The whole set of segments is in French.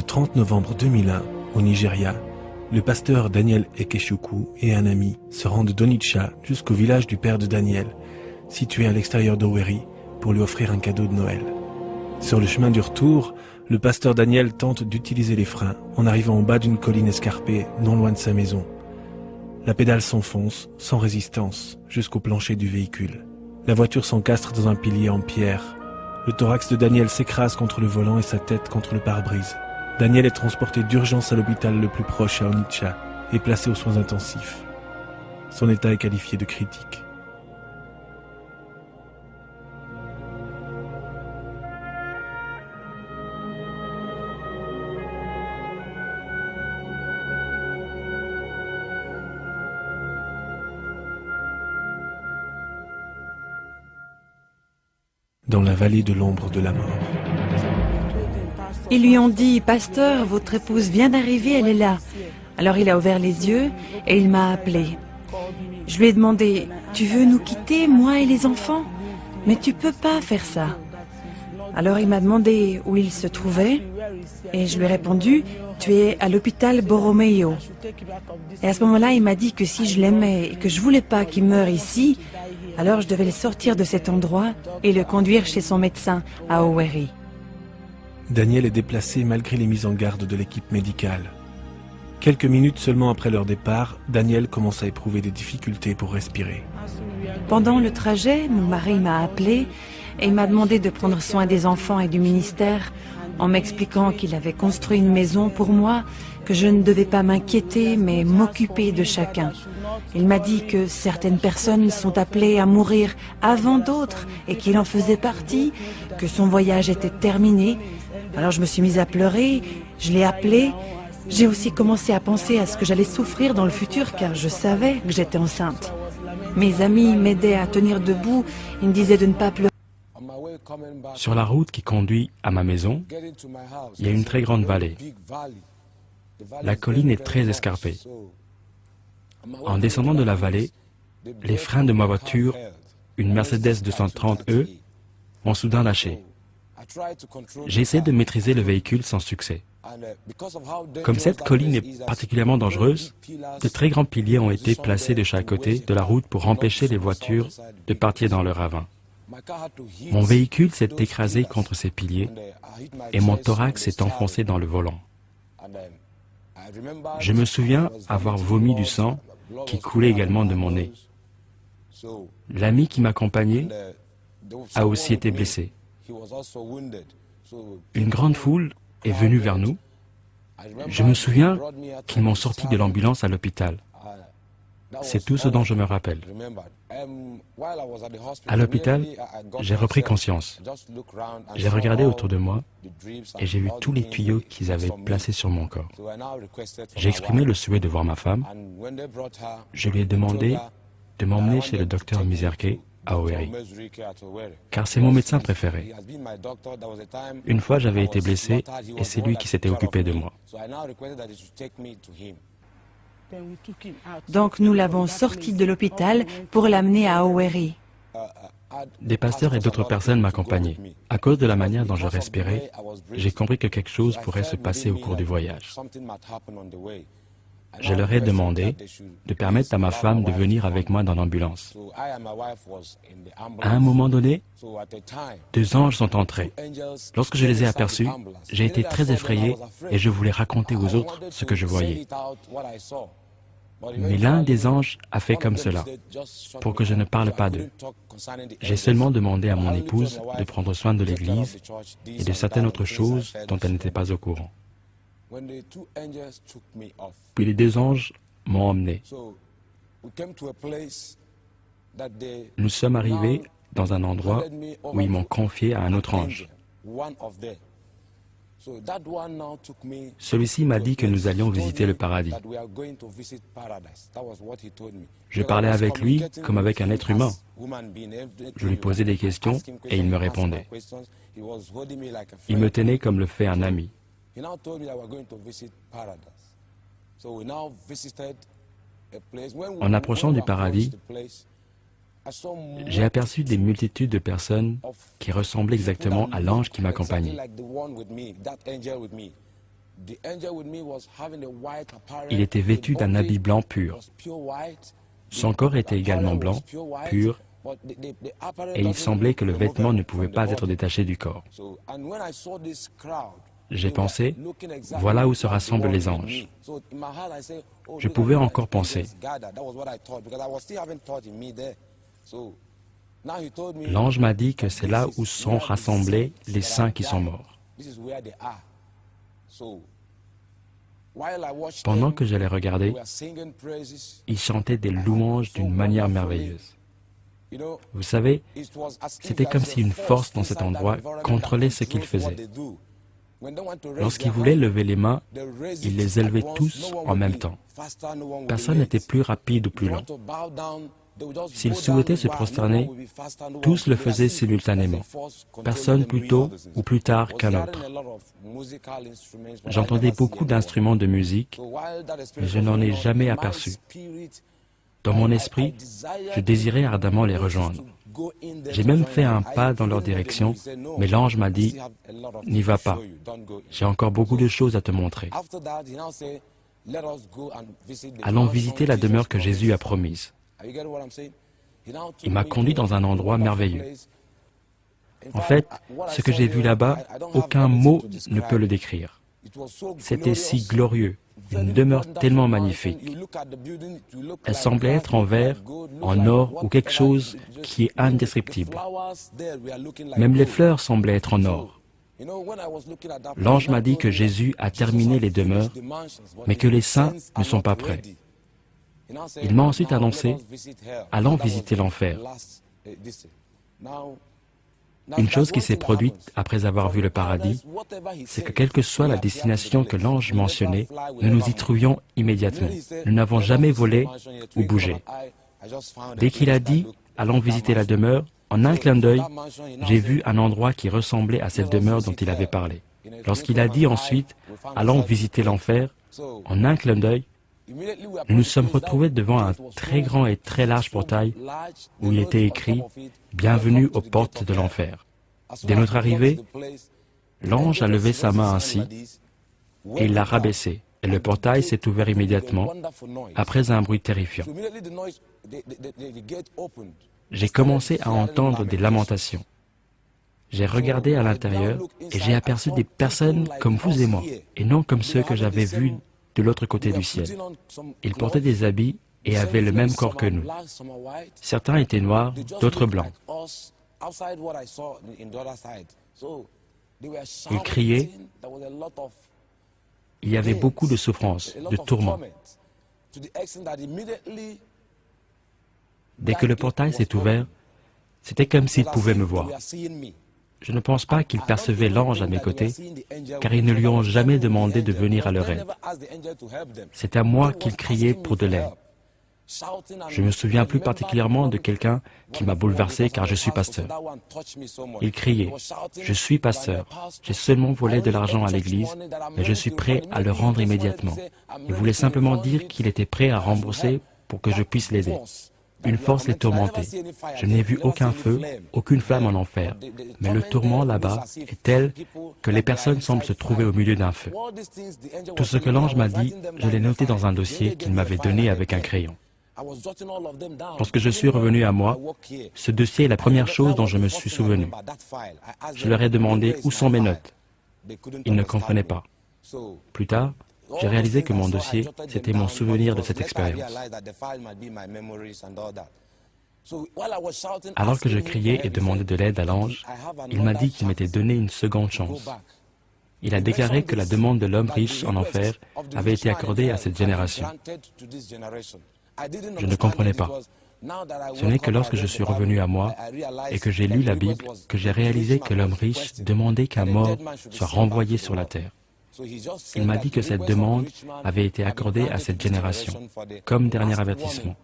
30 novembre 2001, au Nigeria, le pasteur Daniel Ekechukwu et un ami se rendent d'Onitsha jusqu'au village du père de Daniel, situé à l'extérieur d'Owerri, pour lui offrir un cadeau de Noël. Sur le chemin du retour, le pasteur Daniel tente d'utiliser les freins en arrivant au bas d'une colline escarpée, non loin de sa maison. La pédale s'enfonce, sans résistance, jusqu'au plancher du véhicule. La voiture s'encastre dans un pilier en pierre. Le thorax de Daniel s'écrase contre le volant et sa tête contre le pare-brise. Daniel est transporté d'urgence à l'hôpital le plus proche à Onitsha et placé aux soins intensifs. Son état est qualifié de critique. Dans la vallée de l'ombre de la mort. Ils lui ont dit, pasteur, votre épouse vient d'arriver, elle est là. Alors il a ouvert les yeux et il m'a appelé. Je lui ai demandé, tu veux nous quitter, moi et les enfants? Mais tu peux pas faire ça. Alors il m'a demandé où il se trouvait et je lui ai répondu, tu es à l'hôpital Borromeo. Et à ce moment-là, il m'a dit que si je l'aimais et que je voulais pas qu'il meure ici, alors je devais le sortir de cet endroit et le conduire chez son médecin à Owerri. Daniel est déplacé malgré les mises en garde de l'équipe médicale. Quelques minutes seulement après leur départ, Daniel commence à éprouver des difficultés pour respirer. Pendant le trajet, mon mari m'a appelé et il m'a demandé de prendre soin des enfants et du ministère en m'expliquant qu'il avait construit une maison pour moi, que je ne devais pas m'inquiéter mais m'occuper de chacun. Il m'a dit que certaines personnes sont appelées à mourir avant d'autres et qu'il en faisait partie, que son voyage était terminé. Alors je me suis mise à pleurer, je l'ai appelé. J'ai aussi commencé à penser à ce que j'allais souffrir dans le futur car je savais que j'étais enceinte. Mes amis m'aidaient à tenir debout, ils me disaient de ne pas pleurer. Sur la route qui conduit à ma maison, il y a une très grande vallée. La colline est très escarpée. En descendant de la vallée, les freins de ma voiture, une Mercedes 230e, ont soudain lâché. J'ai essayé de maîtriser le véhicule sans succès. Comme cette colline est particulièrement dangereuse, de très grands piliers ont été placés de chaque côté de la route pour empêcher les voitures de partir dans le ravin. Mon véhicule s'est écrasé contre ces piliers et mon thorax s'est enfoncé dans le volant. Je me souviens avoir vomi du sang qui coulait également de mon nez. L'ami qui m'accompagnait a aussi été blessé. Une grande foule est venue vers nous. Je me souviens qu'ils m'ont sorti de l'ambulance à l'hôpital. C'est tout ce dont je me rappelle. À l'hôpital, j'ai repris conscience. J'ai regardé autour de moi et j'ai vu tous les tuyaux qu'ils avaient placés sur mon corps. J'ai exprimé le souhait de voir ma femme. Je lui ai demandé de m'emmener chez le docteur Mizerke à Owerri, car c'est mon médecin préféré. Une fois, j'avais été blessé et c'est lui qui s'était occupé de moi. Donc nous l'avons sorti de l'hôpital pour l'amener à Owerri. Des pasteurs et d'autres personnes m'accompagnaient. À cause de la manière dont je respirais, j'ai compris que quelque chose pourrait se passer au cours du voyage. Je leur ai demandé de permettre à ma femme de venir avec moi dans l'ambulance. À un moment donné, 2 anges sont entrés. Lorsque je les ai aperçus, j'ai été très effrayé et je voulais raconter aux autres ce que je voyais. Mais l'un des anges a fait comme cela, pour que je ne parle pas d'eux. J'ai seulement demandé à mon épouse de prendre soin de l'église et de certaines autres choses dont elle n'était pas au courant. Puis les 2 anges m'ont emmené. Nous sommes arrivés dans un endroit où ils m'ont confié à un autre ange. Celui-ci m'a dit que nous allions visiter le paradis. Je parlais avec lui comme avec un être humain. Je lui posais des questions et il me répondait. Il me tenait comme le fait un ami. En approchant du paradis, j'ai aperçu des multitudes de personnes qui ressemblaient exactement à l'ange qui m'accompagnait. Il était vêtu d'un habit blanc pur. Son corps était également blanc, pur, et il semblait que le vêtement ne pouvait pas être détaché du corps. J'ai pensé, voilà où se rassemblent les anges. Je pouvais encore penser. L'ange m'a dit que c'est là où sont rassemblés les saints qui sont morts. Pendant que je les regardais, ils chantaient des louanges d'une manière merveilleuse. Vous savez, c'était comme si une force dans cet endroit contrôlait ce qu'ils faisaient. Lorsqu'ils voulaient lever les mains, ils les élevaient tous en même temps. Personne n'était plus rapide ou plus lent. S'ils souhaitaient se prosterner, tous le faisaient simultanément, personne plus tôt ou plus tard qu'un autre. J'entendais beaucoup d'instruments de musique, mais je n'en ai jamais aperçu. Dans mon esprit, je désirais ardemment les rejoindre. J'ai même fait un pas dans leur direction, mais l'ange m'a dit, « N'y va pas, j'ai encore beaucoup de choses à te montrer. » Allons visiter la demeure que Jésus a promise. Il m'a conduit dans un endroit merveilleux. En fait, ce que j'ai vu là-bas, aucun mot ne peut le décrire. C'était si glorieux, une demeure tellement magnifique. Elle semblait être en verre, en or ou quelque chose qui est indescriptible. Même les fleurs semblaient être en or. L'ange m'a dit que Jésus a terminé les demeures, mais que les saints ne sont pas prêts. Il m'a ensuite annoncé, allons visiter l'enfer. Une chose qui s'est produite après avoir vu le paradis, c'est que quelle que soit la destination que l'ange mentionnait, nous nous y trouvions immédiatement. Nous n'avons jamais volé ou bougé. Dès qu'il a dit, allons visiter la demeure, en un clin d'œil, j'ai vu un endroit qui ressemblait à cette demeure dont il avait parlé. Lorsqu'il a dit ensuite, allons visiter l'enfer, en un clin d'œil, nous nous sommes retrouvés devant un très grand et très large portail où il était écrit « Bienvenue aux portes de l'enfer ». Dès notre arrivée, l'ange a levé sa main ainsi et il l'a rabaissée. Et le portail s'est ouvert immédiatement après un bruit terrifiant. J'ai commencé à entendre des lamentations. J'ai regardé à l'intérieur et j'ai aperçu des personnes comme vous et moi, et non comme ceux que j'avais vus de l'autre côté du ciel. Ils portaient des habits et avaient le même corps que nous. Certains étaient noirs, d'autres blancs. Ils criaient. Il y avait beaucoup de souffrance, de tourments. Dès que le portail s'est ouvert, c'était comme s'ils pouvaient me voir. Je ne pense pas qu'ils percevaient l'ange à mes côtés, car ils ne lui ont jamais demandé de venir à leur aide. C'est à moi qu'ils criaient pour de l'aide. Je me souviens plus particulièrement de quelqu'un qui m'a bouleversé car je suis pasteur. Il criait, « Je suis pasteur, j'ai seulement volé de l'argent à l'église, mais je suis prêt à le rendre immédiatement. » Il voulait simplement dire qu'il était prêt à rembourser pour que je puisse l'aider. Une force les tourmentait. Je n'ai vu aucun feu, aucune flamme en enfer, mais le tourment là-bas est tel que les personnes semblent se trouver au milieu d'un feu. Tout ce que l'ange m'a dit, je l'ai noté dans un dossier qu'il m'avait donné avec un crayon. Lorsque je suis revenu à moi, ce dossier est la première chose dont je me suis souvenu. Je leur ai demandé où sont mes notes. Ils ne comprenaient pas. Plus tard, j'ai réalisé que mon dossier, c'était mon souvenir de cette expérience. Alors que je criais et demandais de l'aide à l'ange, il m'a dit qu'il m'était donné une seconde chance. Il a déclaré que la demande de l'homme riche en enfer avait été accordée à cette génération. Je ne comprenais pas. Ce n'est que lorsque je suis revenu à moi et que j'ai lu la Bible que j'ai réalisé que l'homme riche demandait qu'un mort soit renvoyé sur la terre. Il m'a dit que cette demande avait été accordée à cette génération, comme dernier avertissement,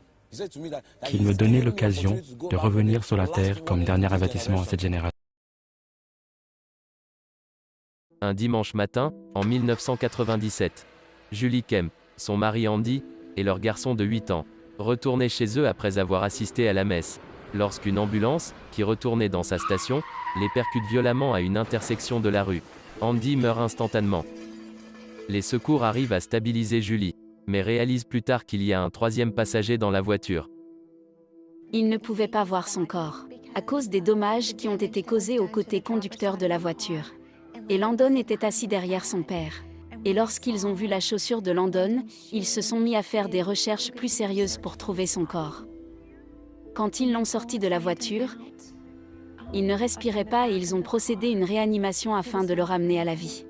qu'il me donnait l'occasion de revenir sur la terre comme dernier avertissement à cette génération. Un dimanche matin, en 1997, Julie Kemp, son mari Andy, et leur garçon de 8 ans, retournaient chez eux après avoir assisté à la messe, lorsqu'une ambulance, qui retournait dans sa station, les percute violemment à une intersection de la rue. Andy meurt instantanément. Les secours arrivent à stabiliser Julie, mais réalisent plus tard qu'il y a un troisième passager dans la voiture. Il ne pouvait pas voir son corps, à cause des dommages qui ont été causés au côté conducteur de la voiture. Et Landon était assis derrière son père. Et lorsqu'ils ont vu la chaussure de Landon, ils se sont mis à faire des recherches plus sérieuses pour trouver son corps. Quand ils l'ont sorti de la voiture, il ne respirait pas et ils ont procédé à une réanimation afin de le ramener à la vie.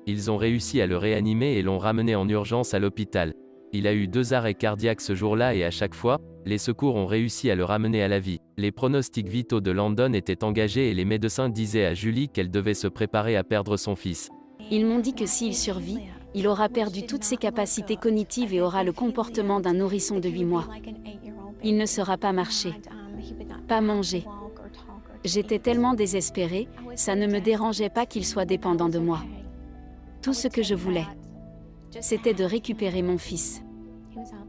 Ils ont réussi à le réanimer et l'ont ramené en urgence à l'hôpital. Il a eu 2 arrêts cardiaques ce jour-là et à chaque fois, les secours ont réussi à le ramener à la vie. Les pronostics vitaux de Landon étaient engagés et les médecins disaient à Julie qu'elle devait se préparer à perdre son fils. Ils m'ont dit que s'il survit, il aura perdu toutes ses capacités cognitives et aura le comportement d'un nourrisson de 8 mois. Il ne saura pas marcher, pas manger. J'étais tellement désespérée, ça ne me dérangeait pas qu'il soit dépendant de moi. Tout ce que je voulais, c'était de récupérer mon fils.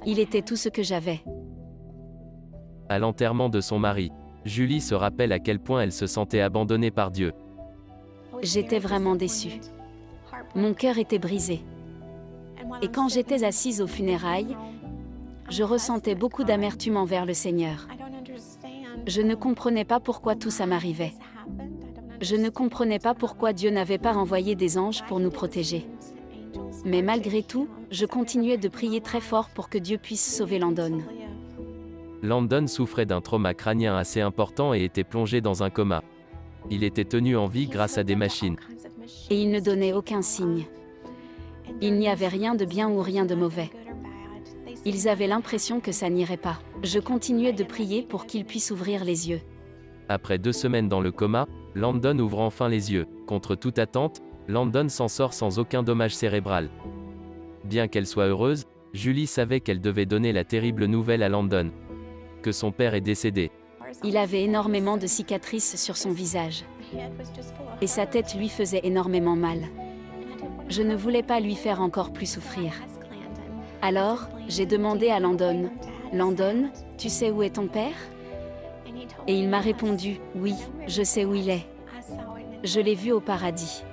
Il était tout ce que j'avais. À l'enterrement de son mari, Julie se rappelle à quel point elle se sentait abandonnée par Dieu. J'étais vraiment déçue. Mon cœur était brisé. Et quand j'étais assise aux funérailles, je ressentais beaucoup d'amertume envers le Seigneur. Je ne comprenais pas pourquoi tout ça m'arrivait. Je ne comprenais pas pourquoi Dieu n'avait pas envoyé des anges pour nous protéger. Mais malgré tout, je continuais de prier très fort pour que Dieu puisse sauver Landon. Landon souffrait d'un trauma crânien assez important et était plongé dans un coma. Il était tenu en vie grâce à des machines. Et il ne donnait aucun signe. Il n'y avait rien de bien ou rien de mauvais. Ils avaient l'impression que ça n'irait pas. Je continuais de prier pour qu'il puisse ouvrir les yeux. Après 2 semaines dans le coma, Landon ouvre enfin les yeux. Contre toute attente, Landon s'en sort sans aucun dommage cérébral. Bien qu'elle soit heureuse, Julie savait qu'elle devait donner la terrible nouvelle à Landon. Que son père est décédé. Il avait énormément de cicatrices sur son visage. Et sa tête lui faisait énormément mal. Je ne voulais pas lui faire encore plus souffrir. Alors, j'ai demandé à Landon, « Landon, tu sais où est ton père ?» Et il m'a répondu, « Oui, je sais où il est. Je l'ai vu au paradis. »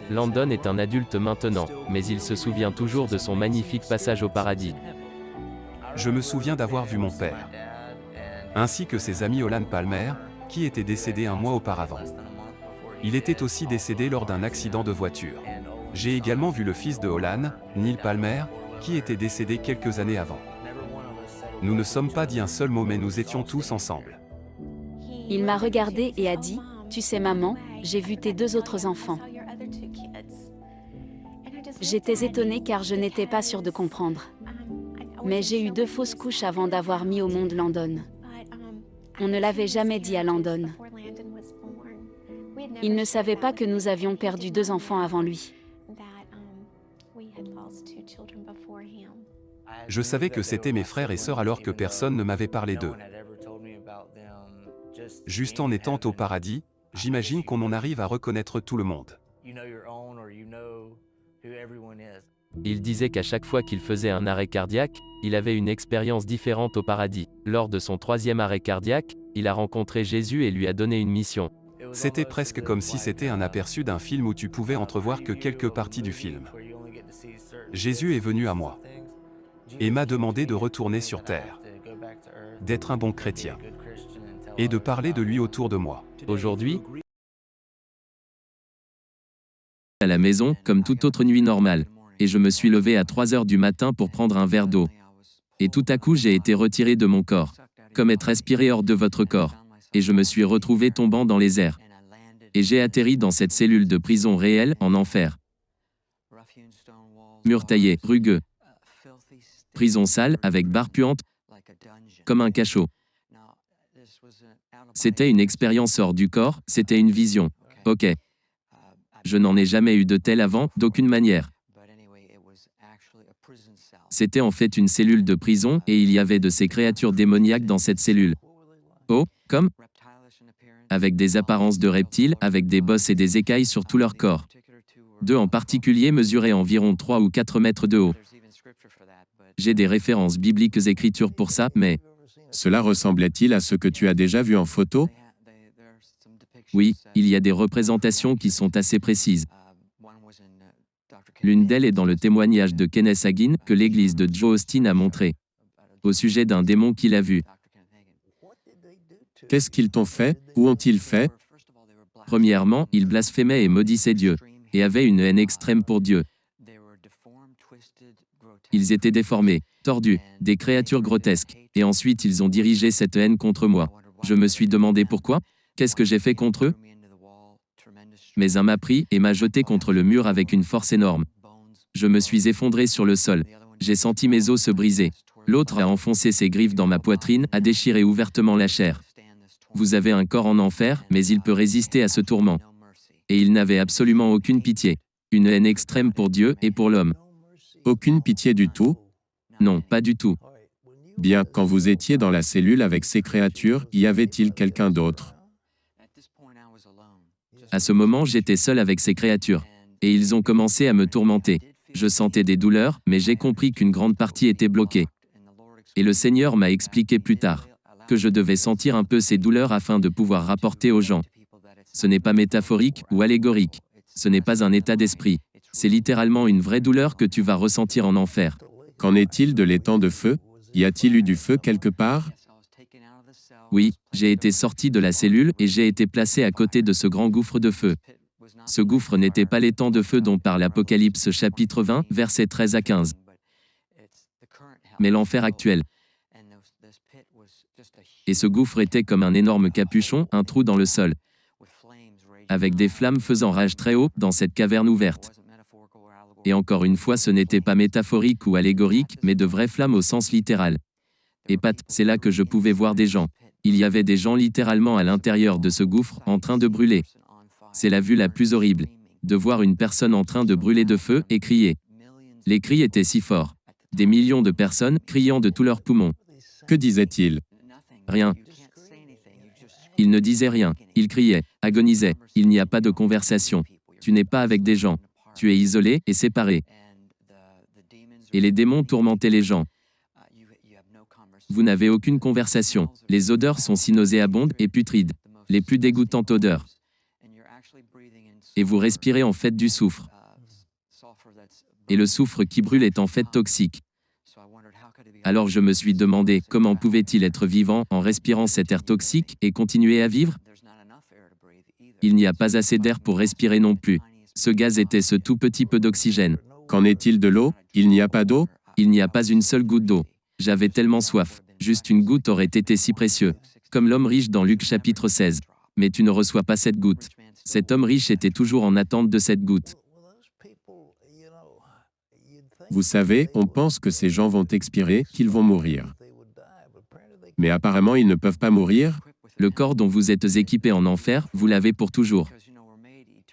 Landon est un adulte maintenant, mais il se souvient toujours de son magnifique passage au paradis. Je me souviens d'avoir vu mon père, ainsi que ses amis Olan Palmer, qui était décédé un mois auparavant. Il était aussi décédé lors d'un accident de voiture. J'ai également vu le fils de Olan, Neil Palmer, qui était décédé quelques années avant. Nous ne sommes pas dit un seul mot mais nous étions tous ensemble. Il m'a regardé et a dit, « Tu sais maman, j'ai vu tes 2 autres enfants. » J'étais étonnée car je n'étais pas sûre de comprendre. Mais j'ai eu 2 fausses couches avant d'avoir mis au monde Landon. On ne l'avait jamais dit à Landon. Il ne savait pas que nous avions perdu 2 enfants avant lui. Je savais que c'était mes frères et sœurs alors que personne ne m'avait parlé d'eux. Juste en étant au paradis, j'imagine qu'on en arrive à reconnaître tout le monde. Il disait qu'à chaque fois qu'il faisait un arrêt cardiaque, il avait une expérience différente au paradis. Lors de son 3e arrêt cardiaque, il a rencontré Jésus et lui a donné une mission. C'était presque comme si c'était un aperçu d'un film où tu pouvais entrevoir que quelques parties du film. Jésus est venu à moi et m'a demandé de retourner sur terre, d'être un bon chrétien et de parler de lui autour de moi. Aujourd'hui, à la maison, comme toute autre nuit normale, et je me suis levé à 3 heures du matin pour prendre un verre d'eau. Et tout à coup j'ai été retiré de mon corps, comme être aspiré hors de votre corps, et je me suis retrouvé tombant dans les airs. Et j'ai atterri dans cette cellule de prison réelle, en enfer. Mur taillé, rugueux. Prison sale, avec barre puante, comme un cachot. C'était une expérience hors du corps, c'était une vision. Ok. Je n'en ai jamais eu de telle avant, d'aucune manière. C'était en fait une cellule de prison, et il y avait de ces créatures démoniaques dans cette cellule. Oh, comme avec des apparences de reptiles, avec des bosses et des écailles sur tout leur corps. 2 en particulier mesuraient environ 3 ou 4 mètres de haut. J'ai des références bibliques écritures pour ça, mais... Cela ressemblait-il à ce que tu as déjà vu en photo? Oui, il y a des représentations qui sont assez précises. L'une d'elles est dans le témoignage de Kenneth Hagin que l'église de Joe Austin a montré, au sujet d'un démon qu'il a vu. Qu'est-ce qu'ils t'ont fait? Où ont-ils fait? Premièrement, ils blasphémaient et maudissaient Dieu, et avaient une haine extrême pour Dieu. Ils étaient déformés, tordus, des créatures grotesques, et ensuite ils ont dirigé cette haine contre moi. Je me suis demandé pourquoi? Qu'est-ce que j'ai fait contre eux? Mais un m'a pris et m'a jeté contre le mur avec une force énorme. Je me suis effondré sur le sol. J'ai senti mes os se briser. L'autre a enfoncé ses griffes dans ma poitrine, a déchiré ouvertement la chair. Vous avez un corps en enfer, mais il peut résister à ce tourment. Et il n'avait absolument aucune pitié. Une haine extrême pour Dieu et pour l'homme. Aucune pitié du tout? Non, pas du tout. Bien, quand vous étiez dans la cellule avec ces créatures, y avait-il quelqu'un d'autre? À ce moment, j'étais seul avec ces créatures. Et ils ont commencé à me tourmenter. Je sentais des douleurs, mais j'ai compris qu'une grande partie était bloquée. Et le Seigneur m'a expliqué plus tard que je devais sentir un peu ces douleurs afin de pouvoir rapporter aux gens. Ce n'est pas métaphorique ou allégorique. Ce n'est pas un état d'esprit. C'est littéralement une vraie douleur que tu vas ressentir en enfer. Qu'en est-il de l'étang de feu? Y a-t-il eu du feu quelque part? Oui, j'ai été sorti de la cellule et j'ai été placé à côté de ce grand gouffre de feu. Ce gouffre n'était pas l'étang de feu dont parle Apocalypse chapitre 20, versets 13 à 15. Mais l'enfer actuel. Et ce gouffre était comme un énorme capuchon, un trou dans le sol, avec des flammes faisant rage très haut dans cette caverne ouverte. Et encore une fois, ce n'était pas métaphorique ou allégorique, mais de vraies flammes au sens littéral. Et Pat, c'est là que je pouvais voir des gens. Il y avait des gens littéralement à l'intérieur de ce gouffre, en train de brûler. C'est la vue la plus horrible, de voir une personne en train de brûler de feu et crier. Les cris étaient si forts. Des millions de personnes criant de tous leurs poumons. Que disait-il? Rien. Ils ne disaient rien. Ils criaient, agonisaient. Il n'y a pas de conversation. Tu n'es pas avec des gens. Tu es isolé et séparé. Et les démons tourmentaient les gens. Vous n'avez aucune conversation. Les odeurs sont si nauséabondes et putrides. Les plus dégoûtantes odeurs. Et vous respirez en fait du soufre. Et le soufre qui brûle est en fait toxique. Alors je me suis demandé comment pouvait-il être vivant en respirant cet air toxique et continuer à vivre? Il n'y a pas assez d'air pour respirer non plus. Ce gaz était ce tout petit peu d'oxygène. Qu'en est-il de l'eau? Il n'y a pas d'eau? Il n'y a pas une seule goutte d'eau. J'avais tellement soif. Juste une goutte aurait été si précieux. Comme l'homme riche dans Luc chapitre 16. Mais tu ne reçois pas cette goutte. Cet homme riche était toujours en attente de cette goutte. Vous savez, on pense que ces gens vont expirer, qu'ils vont mourir. Mais apparemment, ils ne peuvent pas mourir. Le corps dont vous êtes équipé en enfer, vous l'avez pour toujours.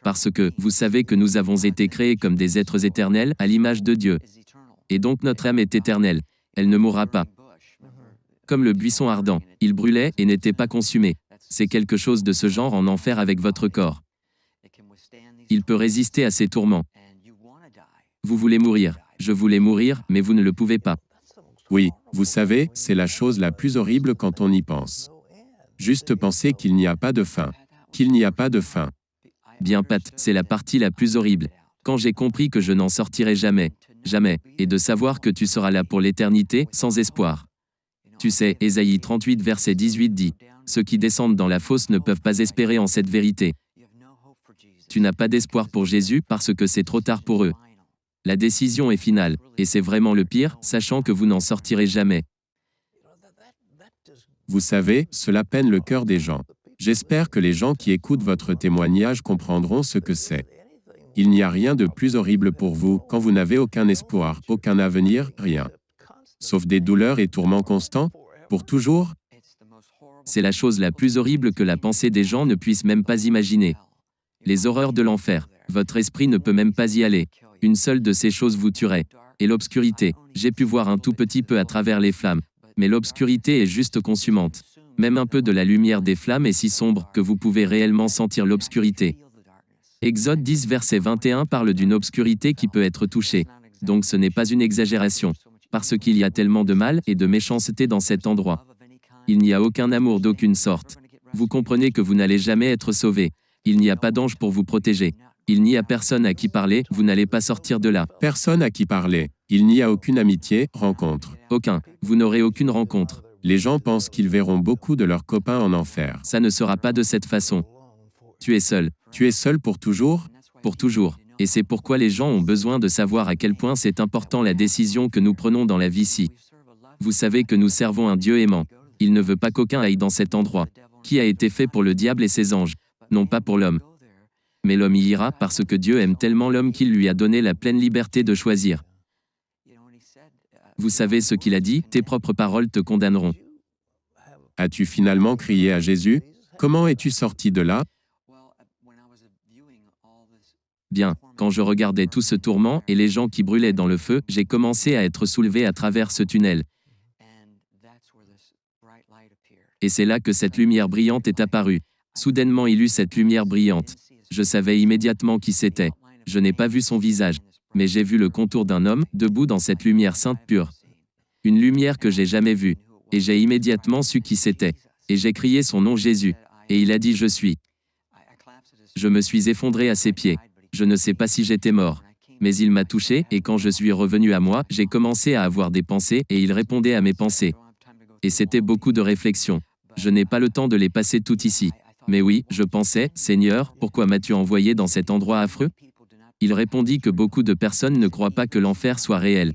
Parce que, vous savez que nous avons été créés comme des êtres éternels, à l'image de Dieu. Et donc notre âme est éternelle. Elle ne mourra pas. Comme le buisson ardent, il brûlait et n'était pas consumé. C'est quelque chose de ce genre en enfer avec votre corps. Il peut résister à ces tourments. Vous voulez mourir. Je voulais mourir, mais vous ne le pouvez pas. Oui, vous savez, c'est la chose la plus horrible quand on y pense. Juste penser qu'il n'y a pas de fin. Qu'il n'y a pas de fin. Bien Pat, c'est la partie la plus horrible. Quand j'ai compris que je n'en sortirai jamais, jamais, et de savoir que tu seras là pour l'éternité, sans espoir. Tu sais, Ésaïe 38 verset 18 dit, « Ceux qui descendent dans la fosse ne peuvent pas espérer en cette vérité. » Tu n'as pas d'espoir pour Jésus parce que c'est trop tard pour eux. La décision est finale, et c'est vraiment le pire, sachant que vous n'en sortirez jamais. Vous savez, cela peine le cœur des gens. J'espère que les gens qui écoutent votre témoignage comprendront ce que c'est. Il n'y a rien de plus horrible pour vous quand vous n'avez aucun espoir, aucun avenir, rien. Sauf des douleurs et tourments constants, pour toujours. C'est la chose la plus horrible que la pensée des gens ne puisse même pas imaginer. Les horreurs de l'enfer, votre esprit ne peut même pas y aller. Une seule de ces choses vous tuerait. Et l'obscurité, j'ai pu voir un tout petit peu à travers les flammes. Mais l'obscurité est juste consumante. Même un peu de la lumière des flammes est si sombre que vous pouvez réellement sentir l'obscurité. Exode 10 verset 21 parle d'une obscurité qui peut être touchée. Donc ce n'est pas une exagération. Parce qu'il y a tellement de mal et de méchanceté dans cet endroit. Il n'y a aucun amour d'aucune sorte. Vous comprenez que vous n'allez jamais être sauvé. Il n'y a pas d'ange pour vous protéger. Il n'y a personne à qui parler, vous n'allez pas sortir de là. Personne à qui parler. Il n'y a aucune amitié, rencontre. Aucun. Vous n'aurez aucune rencontre. Les gens pensent qu'ils verront beaucoup de leurs copains en enfer. Ça ne sera pas de cette façon. Tu es seul. Tu es seul pour toujours? Pour toujours. Et c'est pourquoi les gens ont besoin de savoir à quel point c'est important la décision que nous prenons dans la vie-ci. Vous savez que nous servons un Dieu aimant. Il ne veut pas qu'aucun aille dans cet endroit, qui a été fait pour le diable et ses anges, non pas pour l'homme. Mais l'homme y ira parce que Dieu aime tellement l'homme qu'il lui a donné la pleine liberté de choisir. Vous savez ce qu'il a dit, tes propres paroles te condamneront. As-tu finalement crié à Jésus? Comment es-tu sorti de là? Bien, quand je regardais tout ce tourment et les gens qui brûlaient dans le feu, j'ai commencé à être soulevé à travers ce tunnel. Et c'est là que cette lumière brillante est apparue. Soudainement il eut cette lumière brillante. Je savais immédiatement qui c'était. Je n'ai pas vu son visage, mais j'ai vu le contour d'un homme, debout dans cette lumière sainte pure. Une lumière que j'ai jamais vue. Et j'ai immédiatement su qui c'était. Et j'ai crié son nom Jésus. Et il a dit je suis. Je me suis effondré à ses pieds. Je ne sais pas si j'étais mort. Mais il m'a touché, et quand je suis revenu à moi, j'ai commencé à avoir des pensées, et il répondait à mes pensées. Et c'était beaucoup de réflexions. Je n'ai pas le temps de les passer toutes ici. Mais oui, je pensais, Seigneur, pourquoi m'as-tu envoyé dans cet endroit affreux? Il répondit que beaucoup de personnes ne croient pas que l'enfer soit réel.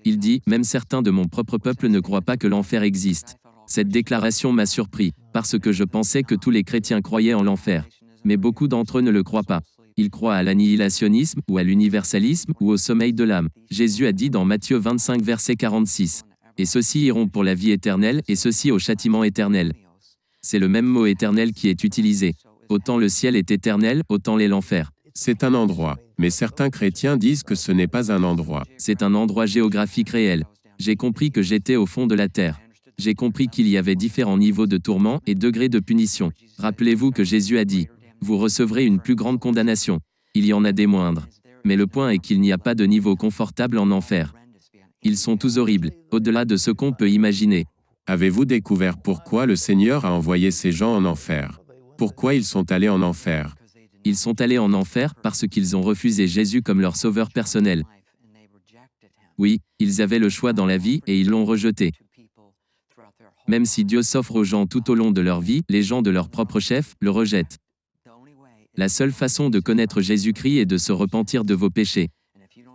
Il dit, même certains de mon propre peuple ne croient pas que l'enfer existe. Cette déclaration m'a surpris, parce que je pensais que tous les chrétiens croyaient en l'enfer. Mais beaucoup d'entre eux ne le croient pas. Ils croient à l'annihilationnisme, ou à l'universalisme, ou au sommeil de l'âme. Jésus a dit dans Matthieu 25 verset 46. Et ceux-ci iront pour la vie éternelle, et ceux-ci au châtiment éternel. C'est le même mot éternel qui est utilisé. Autant le ciel est éternel, autant l'est l'enfer. C'est un endroit, mais certains chrétiens disent que ce n'est pas un endroit. C'est un endroit géographique réel. J'ai compris que j'étais au fond de la terre. J'ai compris qu'il y avait différents niveaux de tourment et degrés de punition. Rappelez-vous que Jésus a dit, « Vous recevrez une plus grande condamnation. » Il y en a des moindres. Mais le point est qu'il n'y a pas de niveau confortable en enfer. Ils sont tous horribles, au-delà de ce qu'on peut imaginer. Avez-vous découvert pourquoi le Seigneur a envoyé ces gens en enfer? Pourquoi ils sont allés en enfer? Ils sont allés en enfer parce qu'ils ont refusé Jésus comme leur sauveur personnel. Oui, ils avaient le choix dans la vie et ils l'ont rejeté. Même si Dieu s'offre aux gens tout au long de leur vie, les gens de leur propre chef le rejettent. La seule façon de connaître Jésus-Christ est de se repentir de vos péchés.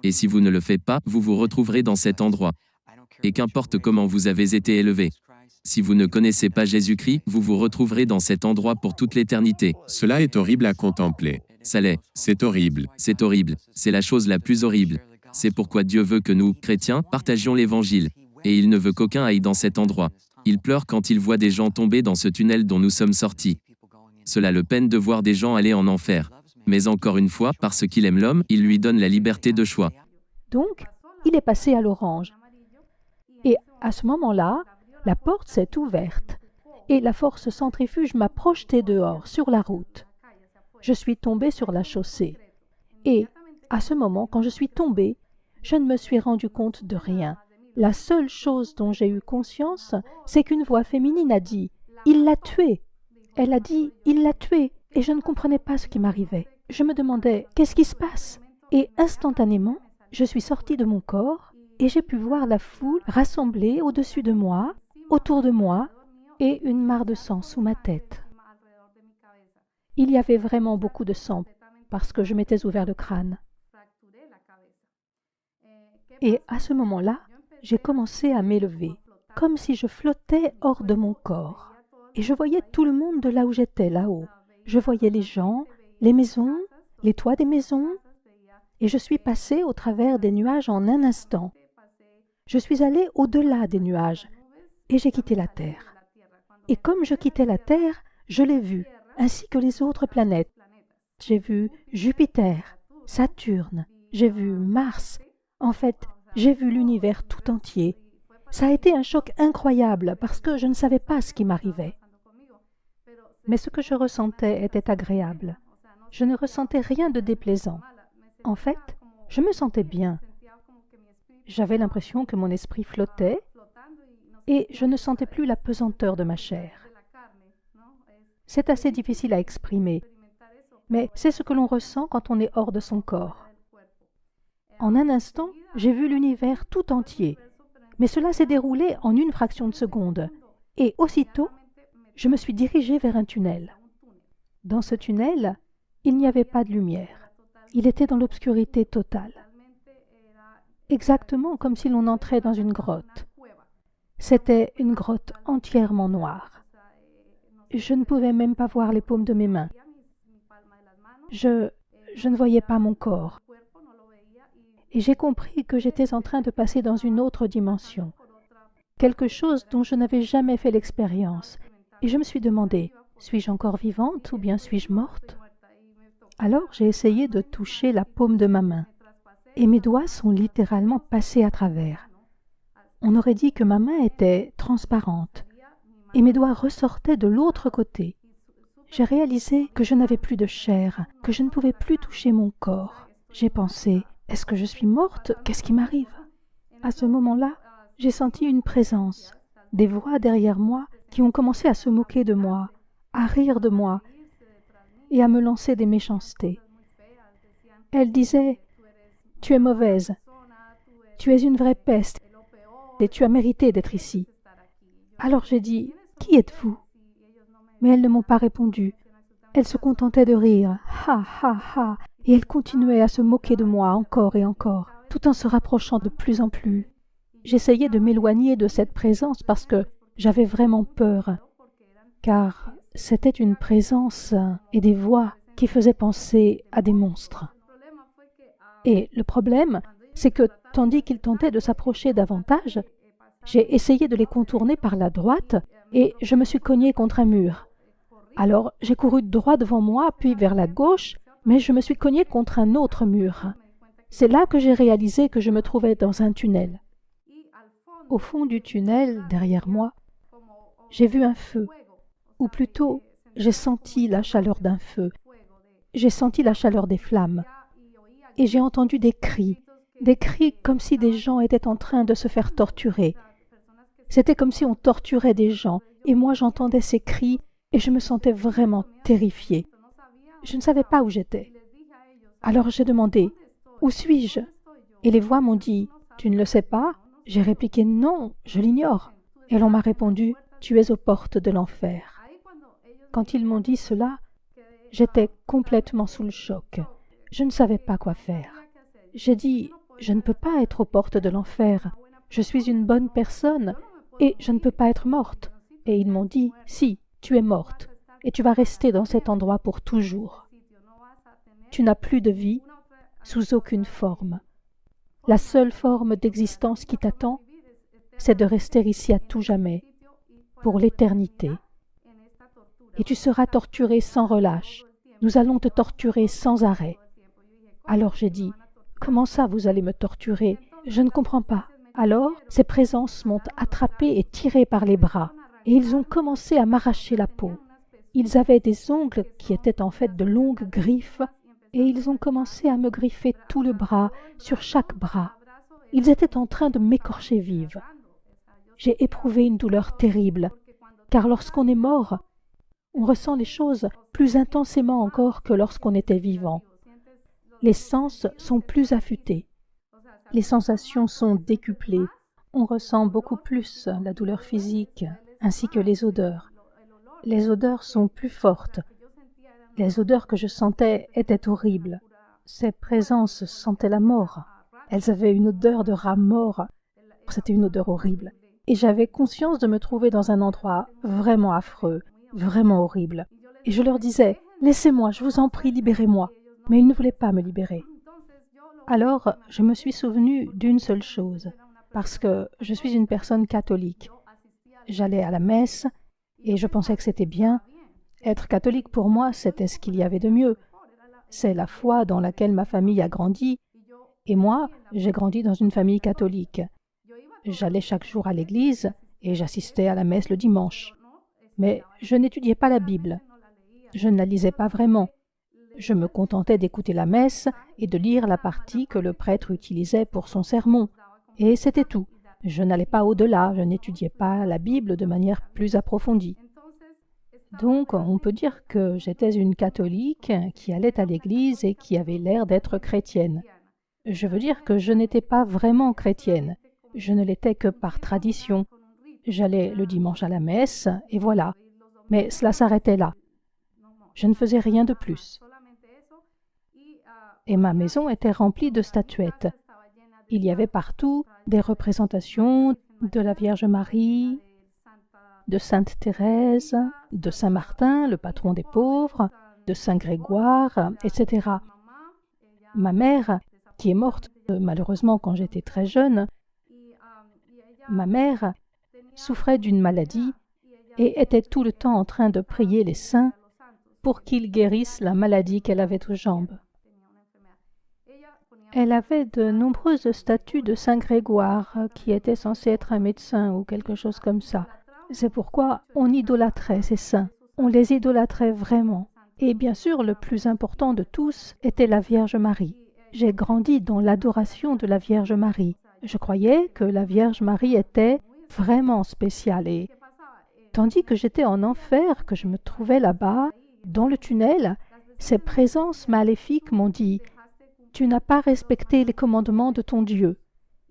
Et si vous ne le faites pas, vous vous retrouverez dans cet endroit. Et qu'importe comment vous avez été élevé. Si vous ne connaissez pas Jésus-Christ, vous vous retrouverez dans cet endroit pour toute l'éternité. Cela est horrible à contempler. Ça l'est. C'est horrible. C'est horrible. C'est la chose la plus horrible. C'est pourquoi Dieu veut que nous, chrétiens, partagions l'Évangile. Et il ne veut qu'aucun aille dans cet endroit. Il pleure quand il voit des gens tomber dans ce tunnel dont nous sommes sortis. Cela le peine de voir des gens aller en enfer. Mais encore une fois, parce qu'il aime l'homme, il lui donne la liberté de choix. Donc, il est passé à l'orange. Et à ce moment-là, la porte s'est ouverte et la force centrifuge m'a projeté dehors, sur la route. Je suis tombée sur la chaussée. Et à ce moment, quand je suis tombée, je ne me suis rendu compte de rien. La seule chose dont j'ai eu conscience, c'est qu'une voix féminine a dit « Il l'a tué ». Elle a dit « Il l'a tué » et je ne comprenais pas ce qui m'arrivait. Je me demandais « Qu'est-ce qui se passe ?» Et instantanément, je suis sortie de mon corps et j'ai pu voir la foule rassemblée au-dessus de moi, autour de moi, et une mare de sang sous ma tête. Il y avait vraiment beaucoup de sang parce que je m'étais ouvert le crâne. Et à ce moment-là, j'ai commencé à m'élever, comme si je flottais hors de mon corps. Et je voyais tout le monde de là où j'étais, là-haut. Je voyais les gens, les maisons, les toits des maisons, et je suis passée au travers des nuages en un instant. Je suis allée au-delà des nuages, et j'ai quitté la Terre. Et comme je quittais la Terre, je l'ai vue, ainsi que les autres planètes. J'ai vu Jupiter, Saturne, j'ai vu Mars. En fait, j'ai vu l'univers tout entier. Ça a été un choc incroyable parce que je ne savais pas ce qui m'arrivait. Mais ce que je ressentais était agréable. Je ne ressentais rien de déplaisant. En fait, je me sentais bien. J'avais l'impression que mon esprit flottait et je ne sentais plus la pesanteur de ma chair. C'est assez difficile à exprimer, mais c'est ce que l'on ressent quand on est hors de son corps. En un instant, j'ai vu l'univers tout entier, mais cela s'est déroulé en une fraction de seconde, et aussitôt, je me suis dirigée vers un tunnel. Dans ce tunnel, il n'y avait pas de lumière. Il était dans l'obscurité totale. Exactement comme si l'on entrait dans une grotte. C'était une grotte entièrement noire. Je ne pouvais même pas voir les paumes de mes mains. Je ne voyais pas mon corps. Et j'ai compris que j'étais en train de passer dans une autre dimension, quelque chose dont je n'avais jamais fait l'expérience. Et je me suis demandé, suis-je encore vivante ou bien suis-je morte? Alors j'ai essayé de toucher la paume de ma main, et mes doigts sont littéralement passés à travers. On aurait dit que ma main était transparente, et mes doigts ressortaient de l'autre côté. J'ai réalisé que je n'avais plus de chair, que je ne pouvais plus toucher mon corps. J'ai pensé, est-ce que je suis morte? Qu'est-ce qui m'arrive? À ce moment-là, j'ai senti une présence, des voix derrière moi qui ont commencé à se moquer de moi, à rire de moi et à me lancer des méchancetés. Elles disaient, « Tu es mauvaise, tu es une vraie peste et tu as mérité d'être ici. » Alors j'ai dit, « Qui êtes-vous » Mais elles ne m'ont pas répondu. Elles se contentaient de rire, « Ha, ha, ha !» Et elles continuaient à se moquer de moi encore et encore, tout en se rapprochant de plus en plus. J'essayais de m'éloigner de cette présence parce que j'avais vraiment peur, car c'était une présence et des voix qui faisaient penser à des monstres. Et le problème, c'est que tandis qu'ils tentaient de s'approcher davantage, j'ai essayé de les contourner par la droite et je me suis cognée contre un mur. Alors j'ai couru droit devant moi, puis vers la gauche, mais je me suis cognée contre un autre mur. C'est là que j'ai réalisé que je me trouvais dans un tunnel. Au fond du tunnel, derrière moi, j'ai vu un feu, ou plutôt, j'ai senti la chaleur d'un feu. J'ai senti la chaleur des flammes. Et j'ai entendu des cris comme si des gens étaient en train de se faire torturer. C'était comme si on torturait des gens, et moi j'entendais ces cris et je me sentais vraiment terrifiée. Je ne savais pas où j'étais. Alors j'ai demandé, « Où suis-je » Et les voix m'ont dit, « Tu ne le sais pas ?» J'ai répliqué, « Non, je l'ignore. » Et l'on m'a répondu, « Tu es aux portes de l'enfer. » Quand ils m'ont dit cela, j'étais complètement sous le choc. Je ne savais pas quoi faire. J'ai dit, « Je ne peux pas être aux portes de l'enfer. Je suis une bonne personne et je ne peux pas être morte. » Et ils m'ont dit, « Si, tu es morte et tu vas rester dans cet endroit pour toujours. Tu n'as plus de vie sous aucune forme. La seule forme d'existence qui t'attend, c'est de rester ici à tout jamais, pour l'éternité. Et tu seras torturé sans relâche. Nous allons te torturer sans arrêt. » Alors j'ai dit, « Comment ça vous allez me torturer? Je ne comprends pas. » Alors ces présences m'ont attrapé et tiré par les bras, et ils ont commencé à m'arracher la peau. Ils avaient des ongles qui étaient en fait de longues griffes, et ils ont commencé à me griffer tout le bras, sur chaque bras. Ils étaient en train de m'écorcher vive. J'ai éprouvé une douleur terrible, car lorsqu'on est mort, on ressent les choses plus intensément encore que lorsqu'on était vivant. Les sens sont plus affûtés. Les sensations sont décuplées. On ressent beaucoup plus la douleur physique, ainsi que les odeurs. Les odeurs sont plus fortes. Les odeurs que je sentais étaient horribles. Ces présences sentaient la mort. Elles avaient une odeur de rat mort. C'était une odeur horrible. Et j'avais conscience de me trouver dans un endroit vraiment affreux, vraiment horrible. Et je leur disais, « Laissez-moi, je vous en prie, libérez-moi. » Mais ils ne voulaient pas me libérer. Alors, je me suis souvenue d'une seule chose, parce que je suis une personne catholique. J'allais à la messe et je pensais que c'était bien. Être catholique pour moi, c'était ce qu'il y avait de mieux. C'est la foi dans laquelle ma famille a grandi. Et moi, j'ai grandi dans une famille catholique. J'allais chaque jour à l'église et j'assistais à la messe le dimanche. Mais je n'étudiais pas la Bible. Je ne la lisais pas vraiment. Je me contentais d'écouter la messe et de lire la partie que le prêtre utilisait pour son sermon. Et c'était tout. Je n'allais pas au-delà, je n'étudiais pas la Bible de manière plus approfondie. Donc, on peut dire que j'étais une catholique qui allait à l'église et qui avait l'air d'être chrétienne. Je veux dire que je n'étais pas vraiment chrétienne. Je ne l'étais que par tradition. J'allais le dimanche à la messe, et voilà. Mais cela s'arrêtait là. Je ne faisais rien de plus. Et ma maison était remplie de statuettes. Il y avait partout des représentations de la Vierge Marie, de Sainte Thérèse, de Saint Martin, le patron des pauvres, de Saint Grégoire, etc. Ma mère, qui est morte malheureusement quand j'étais très jeune, ma mère souffrait d'une maladie et était tout le temps en train de prier les saints pour qu'ils guérissent la maladie qu'elle avait aux jambes. Elle avait de nombreuses statues de Saint Grégoire, qui était censé être un médecin ou quelque chose comme ça. C'est pourquoi on idolâtrait ces saints. On les idolâtrait vraiment. Et bien sûr, le plus important de tous était la Vierge Marie. J'ai grandi dans l'adoration de la Vierge Marie. Je croyais que la Vierge Marie était vraiment spéciale. Et tandis que j'étais en enfer, que je me trouvais là-bas, dans le tunnel, ces présences maléfiques m'ont dit « Tu n'as pas respecté les commandements de ton Dieu.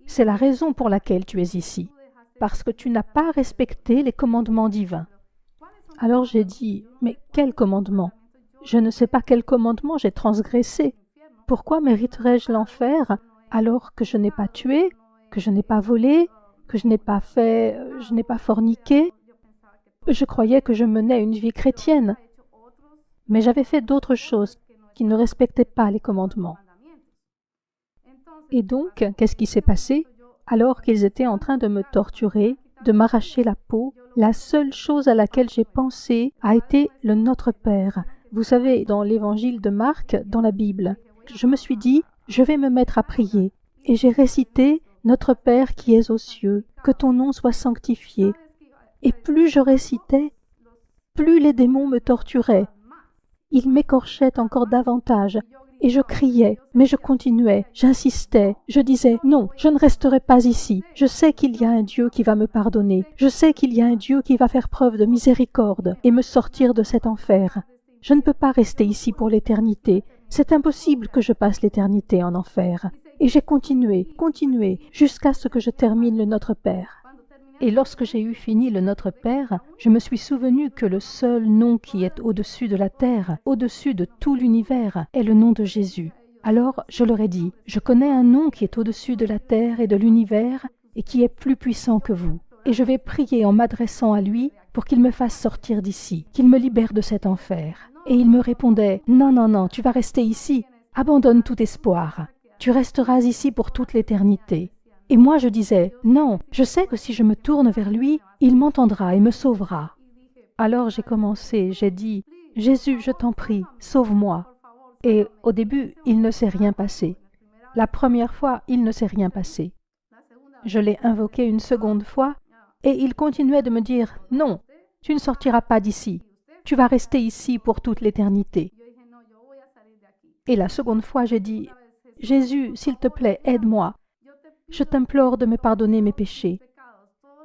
C'est la raison pour laquelle tu es ici, parce que tu n'as pas respecté les commandements divins. » Alors j'ai dit « Mais quel commandement? Je ne sais pas quel commandement j'ai transgressé. Pourquoi mériterais-je l'enfer alors que je n'ai pas tué, que je n'ai pas volé, que je n'ai pas forniqué? Je croyais que je menais une vie chrétienne, mais j'avais fait d'autres choses qui ne respectaient pas les commandements. Et donc, qu'est-ce qui s'est passé? Alors qu'ils étaient en train de me torturer, de m'arracher la peau, la seule chose à laquelle j'ai pensé a été le Notre Père. Vous savez, dans l'évangile de Marc, dans la Bible, je me suis dit, je vais me mettre à prier. Et j'ai récité « Notre Père qui es aux cieux, que ton nom soit sanctifié ». Et plus je récitais, plus les démons me torturaient. Ils m'écorchaient encore davantage. Et je criais, mais je continuais, j'insistais, je disais « Non, je ne resterai pas ici. Je sais qu'il y a un Dieu qui va me pardonner. Je sais qu'il y a un Dieu qui va faire preuve de miséricorde et me sortir de cet enfer. Je ne peux pas rester ici pour l'éternité. C'est impossible que je passe l'éternité en enfer. » Et j'ai continué, jusqu'à ce que je termine le Notre Père. Et lorsque j'ai eu fini le Notre Père, je me suis souvenu que le seul nom qui est au-dessus de la terre, au-dessus de tout l'univers, est le nom de Jésus. Alors je leur ai dit, je connais un nom qui est au-dessus de la terre et de l'univers et qui est plus puissant que vous. Et je vais prier en m'adressant à lui pour qu'il me fasse sortir d'ici, qu'il me libère de cet enfer. Et il me répondait, non, non, non, tu vas rester ici, abandonne tout espoir. Tu resteras ici pour toute l'éternité. Et moi je disais, non, je sais que si je me tourne vers lui, il m'entendra et me sauvera. Alors j'ai commencé, j'ai dit, Jésus, je t'en prie, sauve-moi. Et au début, il ne s'est rien passé. La première fois, il ne s'est rien passé. Je l'ai invoqué une seconde fois, et il continuait de me dire, non, tu ne sortiras pas d'ici, tu vas rester ici pour toute l'éternité. Et la seconde fois, j'ai dit, Jésus, s'il te plaît, aide-moi. Je t'implore de me pardonner mes péchés.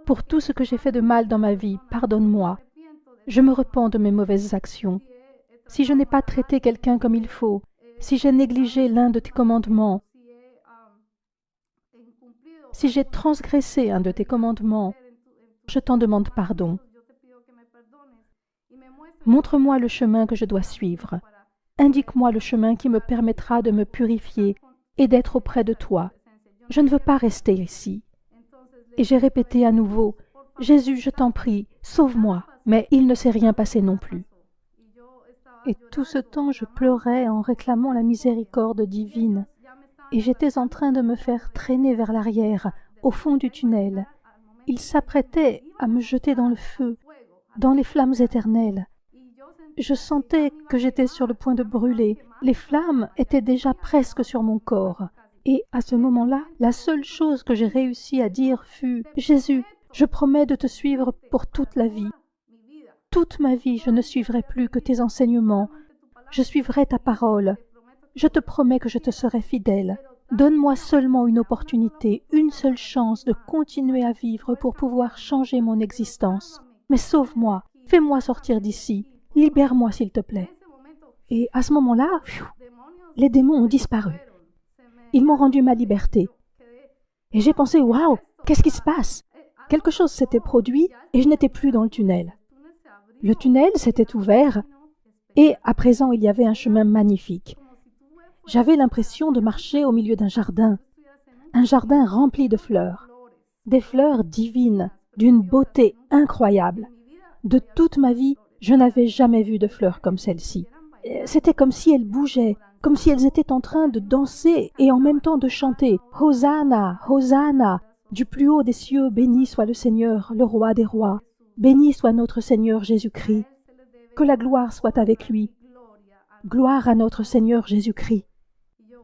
Pour tout ce que j'ai fait de mal dans ma vie, pardonne-moi. Je me repens de mes mauvaises actions. Si je n'ai pas traité quelqu'un comme il faut, si j'ai négligé l'un de tes commandements, si j'ai transgressé un de tes commandements, je t'en demande pardon. Montre-moi le chemin que je dois suivre. Indique-moi le chemin qui me permettra de me purifier et d'être auprès de toi. Je ne veux pas rester ici. Et j'ai répété à nouveau, Jésus, je t'en prie, sauve-moi. Mais il ne s'est rien passé non plus. Et tout ce temps, je pleurais en réclamant la miséricorde divine. Et j'étais en train de me faire traîner vers l'arrière, au fond du tunnel. Il s'apprêtait à me jeter dans le feu, dans les flammes éternelles. Je sentais que j'étais sur le point de brûler. Les flammes étaient déjà presque sur mon corps. Et à ce moment-là, la seule chose que j'ai réussi à dire fut « Jésus, je promets de te suivre pour toute la vie. Toute ma vie, je ne suivrai plus que tes enseignements. Je suivrai ta parole. Je te promets que je te serai fidèle. Donne-moi seulement une opportunité, une seule chance de continuer à vivre pour pouvoir changer mon existence. Mais sauve-moi, fais-moi sortir d'ici, libère-moi s'il te plaît. Et à ce moment-là, les démons ont disparu. Ils m'ont rendu ma liberté. Et j'ai pensé, waouh, qu'est-ce qui se passe? Quelque chose s'était produit et je n'étais plus dans le tunnel. Le tunnel s'était ouvert et à présent il y avait un chemin magnifique. J'avais l'impression de marcher au milieu d'un jardin rempli de fleurs, des fleurs divines, d'une beauté incroyable. De toute ma vie, je n'avais jamais vu de fleurs comme celle-ci. C'était comme si elles bougeaient, comme si elles étaient en train de danser et en même temps de chanter « Hosanna, Hosanna !» Du plus haut des cieux, béni soit le Seigneur, le roi des rois. Béni soit notre Seigneur Jésus-Christ. Que la gloire soit avec lui. Gloire à notre Seigneur Jésus-Christ.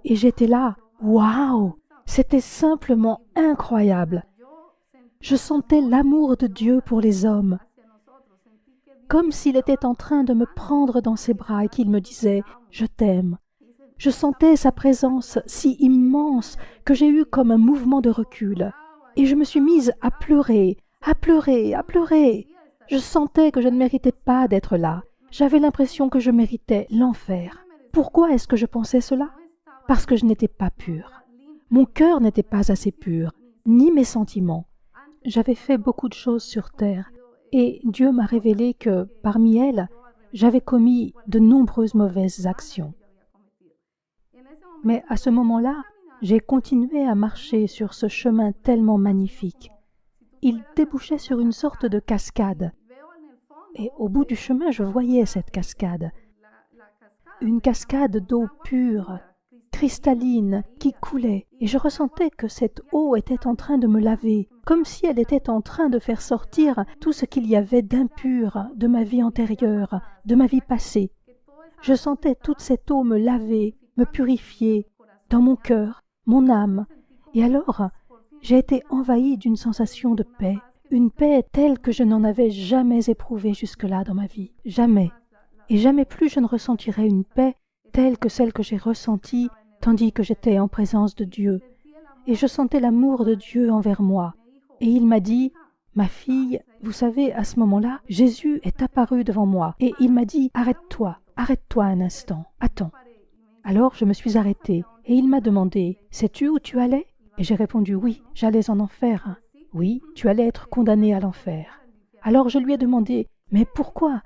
Et j'étais là, waouh! C'était simplement incroyable. Je sentais l'amour de Dieu pour les hommes, comme s'il était en train de me prendre dans ses bras et qu'il me disait « Je t'aime ». Je sentais sa présence si immense que j'ai eu comme un mouvement de recul. Et je me suis mise à pleurer, à pleurer, à pleurer. Je sentais que je ne méritais pas d'être là. J'avais l'impression que je méritais l'enfer. Pourquoi est-ce que je pensais cela? Parce que je n'étais pas pure. Mon cœur n'était pas assez pur, ni mes sentiments. J'avais fait beaucoup de choses sur terre, et Dieu m'a révélé que, parmi elles, j'avais commis de nombreuses mauvaises actions. Mais à ce moment-là, j'ai continué à marcher sur ce chemin tellement magnifique. Il débouchait sur une sorte de cascade. Et au bout du chemin, je voyais cette cascade. Une cascade d'eau pure, cristalline, qui coulait. Et je ressentais que cette eau était en train de me laver, comme si elle était en train de faire sortir tout ce qu'il y avait d'impur de ma vie antérieure, de ma vie passée. Je sentais toute cette eau me laver, me purifier, dans mon cœur, mon âme. Et alors, j'ai été envahie d'une sensation de paix, une paix telle que je n'en avais jamais éprouvée jusque-là dans ma vie. Jamais. Et jamais plus je ne ressentirai une paix telle que celle que j'ai ressentie tandis que j'étais en présence de Dieu. Et je sentais l'amour de Dieu envers moi. Et il m'a dit, « Ma fille, vous savez, à ce moment-là, Jésus est apparu devant moi. Et il m'a dit, « Arrête-toi un instant, attends. » Alors je me suis arrêtée et il m'a demandé « Sais-tu où tu allais ?» Et j'ai répondu « Oui, j'allais en enfer. » « Oui, tu allais être condamné à l'enfer. » Alors je lui ai demandé « Mais pourquoi ?»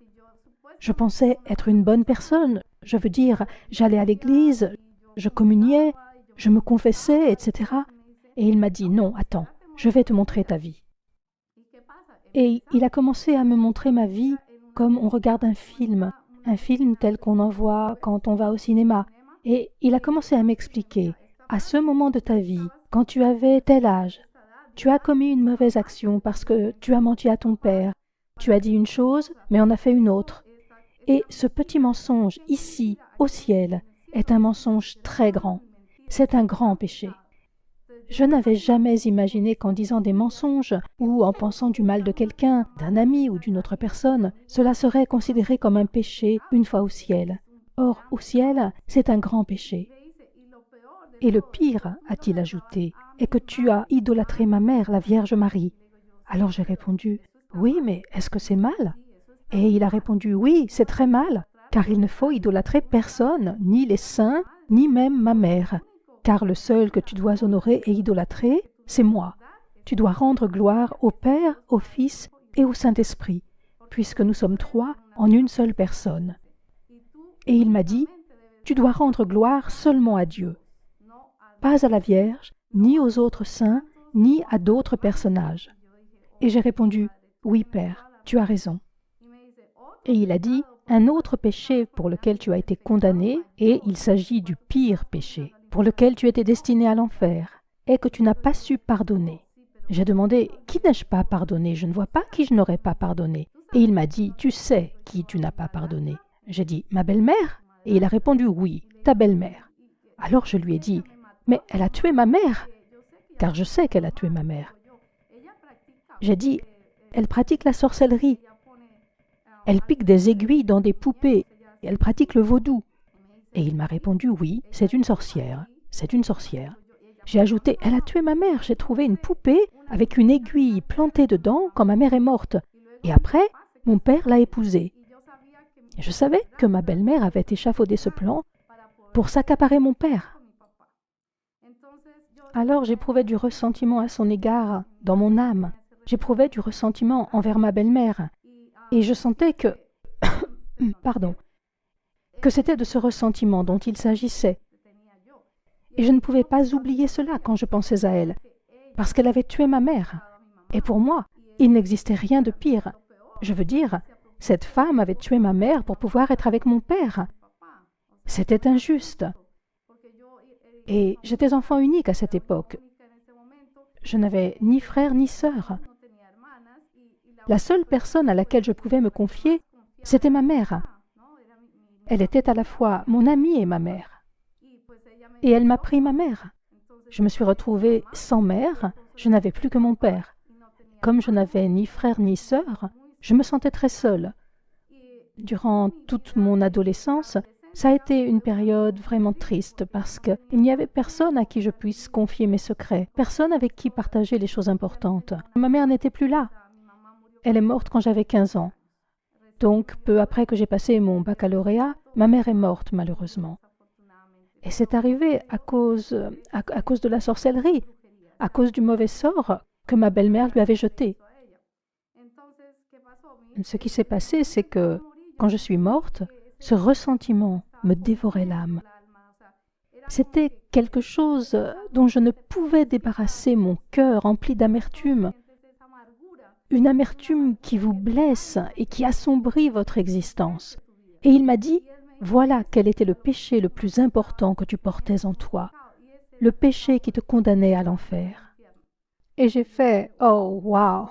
Je pensais être une bonne personne, je veux dire, j'allais à l'église, je communiais, je me confessais, etc. Et il m'a dit « Non, attends, je vais te montrer ta vie. » Et il a commencé à me montrer ma vie comme on regarde un film tel qu'on en voit quand on va au cinéma. Et il a commencé à m'expliquer, à ce moment de ta vie, quand tu avais tel âge, tu as commis une mauvaise action parce que tu as menti à ton père, tu as dit une chose, mais en as fait une autre. Et ce petit mensonge, ici, au ciel, est un mensonge très grand. C'est un grand péché. Je n'avais jamais imaginé qu'en disant des mensonges ou en pensant du mal de quelqu'un, d'un ami ou d'une autre personne, cela serait considéré comme un péché une fois au ciel. Or, au ciel, c'est un grand péché. Et le pire, a-t-il ajouté, est que tu as idolâtré ma mère, la Vierge Marie. Alors j'ai répondu, oui, mais est-ce que c'est mal? Et il a répondu, oui, c'est très mal, car il ne faut idolâtrer personne, ni les saints, ni même ma mère. Car le seul que tu dois honorer et idolâtrer, c'est moi. Tu dois rendre gloire au Père, au Fils et au Saint-Esprit, puisque nous sommes trois en une seule personne. Et il m'a dit, tu dois rendre gloire seulement à Dieu, pas à la Vierge, ni aux autres saints, ni à d'autres personnages. Et j'ai répondu, oui, Père, tu as raison. Et il a dit, un autre péché pour lequel tu as été condamné, et il s'agit du pire péché, pour lequel tu étais destiné à l'enfer, est que tu n'as pas su pardonner. J'ai demandé, qui n'ai-je pas pardonné? Je ne vois pas qui je n'aurais pas pardonné. Et il m'a dit, tu sais qui tu n'as pas pardonné. J'ai dit, ma belle-mère? Et il a répondu, oui, ta belle-mère. Alors je lui ai dit, mais elle a tué ma mère, car je sais qu'elle a tué ma mère. J'ai dit, elle pratique la sorcellerie. Elle pique des aiguilles dans des poupées. Elle pratique le vaudou. Et il m'a répondu, oui, c'est une sorcière. C'est une sorcière. J'ai ajouté, elle a tué ma mère. J'ai trouvé une poupée avec une aiguille plantée dedans quand ma mère est morte. Et après, Mon père l'a épousée. Et je savais que ma belle-mère avait échafaudé ce plan pour s'accaparer mon père. Alors j'éprouvais du ressentiment à son égard dans mon âme. J'éprouvais du ressentiment envers ma belle-mère. Et je sentais que... Pardon. Que c'était de ce ressentiment dont il s'agissait. Et je ne pouvais pas oublier cela quand je pensais à elle, parce qu'elle avait tué ma mère. Et pour moi, il n'existait rien de pire. Je veux dire, cette femme avait tué ma mère pour pouvoir être avec mon père. C'était injuste. Et j'étais enfant unique à cette époque. Je n'avais ni frère ni sœur. La seule personne à laquelle je pouvais me confier, c'était ma mère. Elle était à la fois mon amie et ma mère. Et elle m'a pris ma mère. Je me suis retrouvée sans mère, je n'avais plus que mon père. Comme je n'avais ni frère ni sœur, je me sentais très seule. Durant toute mon adolescence, ça a été une période vraiment triste parce qu'il n'y avait personne à qui je puisse confier mes secrets, personne avec qui partager les choses importantes. Ma mère n'était plus là. Elle est morte quand j'avais 15 ans. Donc, peu après que j'ai passé mon baccalauréat, ma mère est morte malheureusement. Et c'est arrivé à cause de la sorcellerie, à cause du mauvais sort que ma belle-mère lui avait jeté. Ce qui s'est passé, c'est que quand je suis morte, ce ressentiment me dévorait l'âme. C'était quelque chose dont je ne pouvais débarrasser mon cœur rempli d'amertume. Une amertume qui vous blesse et qui assombrit votre existence. Et il m'a dit, voilà quel était le péché le plus important que tu portais en toi, le péché qui te condamnait à l'enfer. Et j'ai fait, oh, wow,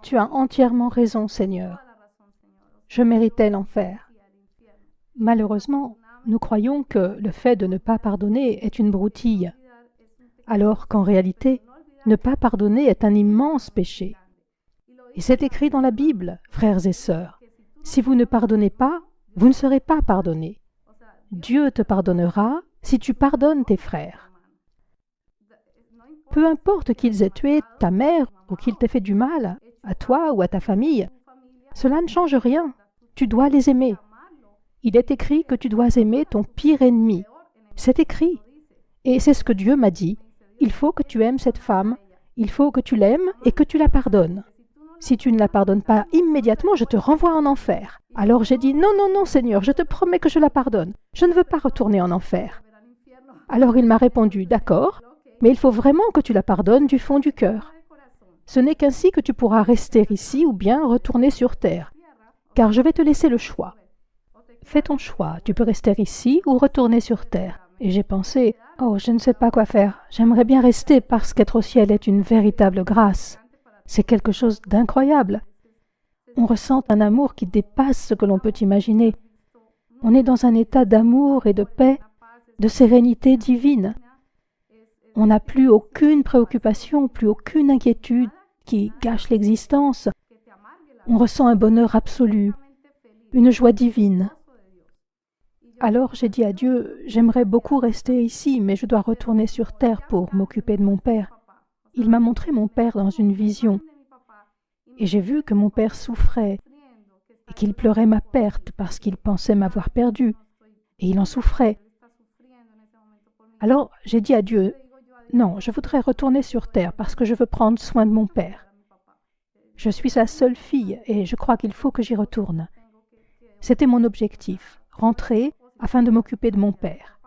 tu as entièrement raison, Seigneur. Je méritais l'enfer. Malheureusement, nous croyons que le fait de ne pas pardonner est une broutille, alors qu'en réalité, ne pas pardonner est un immense péché. Et c'est écrit dans la Bible, frères et sœurs, si vous ne pardonnez pas, vous ne serez pas pardonnés. Dieu te pardonnera si tu pardonnes tes frères. Peu importe qu'ils aient tué ta mère ou qu'ils t'aient fait du mal, à toi ou à ta famille, cela ne change rien. Tu dois les aimer. Il est écrit que tu dois aimer ton pire ennemi. C'est écrit. Et c'est ce que Dieu m'a dit. Il faut que tu aimes cette femme, il faut que tu l'aimes et que tu la pardonnes. Si tu ne la pardonnes pas immédiatement, je te renvoie en enfer. Alors j'ai dit, non, non, non, Seigneur, je te promets que je la pardonne. Je ne veux pas retourner en enfer. Alors il m'a répondu, d'accord, mais il faut vraiment que tu la pardonnes du fond du cœur. Ce n'est qu'ainsi que tu pourras rester ici ou bien retourner sur terre, car je vais te laisser le choix. Fais ton choix, tu peux rester ici ou retourner sur terre. Et j'ai pensé, oh, je ne sais pas quoi faire, j'aimerais bien rester parce qu'être au ciel est une véritable grâce. C'est quelque chose d'incroyable. On ressent un amour qui dépasse ce que l'on peut imaginer. On est dans un état d'amour et de paix, de sérénité divine. On n'a plus aucune préoccupation, plus aucune inquiétude qui gâche l'existence. On ressent un bonheur absolu, une joie divine. Alors j'ai dit à Dieu, j'aimerais beaucoup rester ici, mais je dois retourner sur terre pour m'occuper de mon père. Il m'a montré mon père dans une vision. Et j'ai vu que mon père souffrait et qu'il pleurait ma perte parce qu'il pensait m'avoir perdu. Et il en souffrait. Alors j'ai dit à Dieu, non, je voudrais retourner sur terre parce que je veux prendre soin de mon père. Je suis sa seule fille et je crois qu'il faut que j'y retourne. C'était mon objectif, rentrer afin de m'occuper de mon père.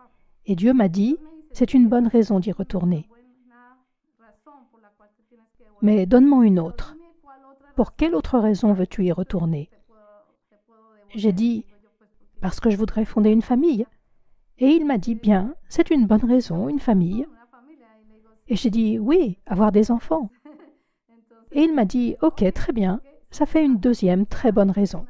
Et Dieu m'a dit, c'est une bonne raison d'y retourner. Mais donne-moi une autre. Pour quelle autre raison veux-tu y retourner? J'ai dit, parce que je voudrais fonder une famille. Et il m'a dit, bien, c'est une bonne raison, une famille. Et j'ai dit, oui, avoir des enfants. Et il m'a dit, ok, très bien, ça fait une deuxième très bonne raison.